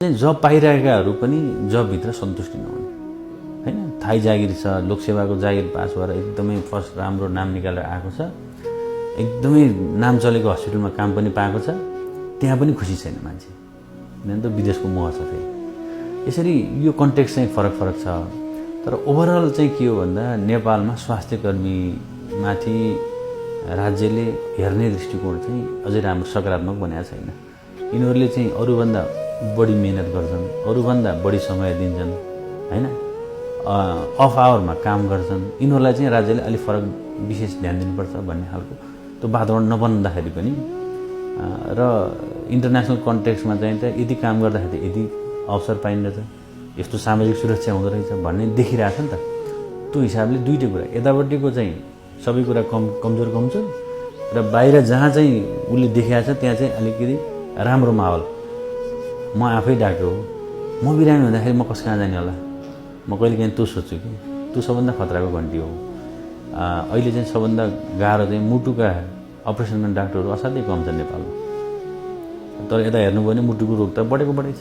जब पाइरहेकाहरू पनि जबभित्र सन्तुष्टि नहुने हैन। थाई जागिर छ, लोकसेवाको जागिर पास भएर एकदमै फर्स्ट राम्रो नाम निकालेर आएको छ, एकदमै नाम चलेको हस्पिटलमा काम पनि पाएको छ, त्यहाँ पनि खुसी छैन मान्छे। किनभने त विदेशको मोह छ फेरि। यसरी यो कन्टेक्स्ट चाहिँ फरक फरक छ। तर ओभरअल चाहिँ के हो भन्दा नेपालमा स्वास्थ्य कर्मीमाथि राज्यले हेर्ने दृष्टिकोण चाहिँ अझै राम्रो सकारात्मक बनाएको छैन। यिनीहरूले चाहिँ अरूभन्दा बढी मेहनत गर्छन्, अरूभन्दा बढी समय दिन्छन् हैन, अफ आवरमा काम गर्छन्। यिनीहरूलाई चाहिँ राज्यले अलि फरक विशेष ध्यान दिनुपर्छ भन्ने खालको त्यो वातावरण नबन्दाखेरि पनि र इन्टरनेसनल कन्टेक्स्टमा चाहिँ त यदि काम गर्दाखेरि यदि अवसर पाइँदछ, यस्तो सामाजिक सुरक्षा हुँदो रहेछ भन्ने देखिरहेछ नि त। त्यो हिसाबले दुईटै कुरा, यतापट्टिको चाहिँ सबै कुरा कमजोर र बाहिर जहाँ चाहिँ उसले देखाएको छ त्यहाँ चाहिँ अलिकति राम्रो माहौल। म आफै डाक्टर हो, म बिरामी हुँदाखेरि म कहाँ जाने होला, म कहिलेकाहीँ त्यो सोध्छु कि त्यो सबभन्दा खतराको घन्टी हो। अहिले चाहिँ सबभन्दा गाह्रो चाहिँ मुटुका अपरेसन गर्ने डाक्टरहरू असाध्यै कम छ नेपालमा। तर यता हेर्नुभयो भने मुटुको रोग त बढेको बढै छ।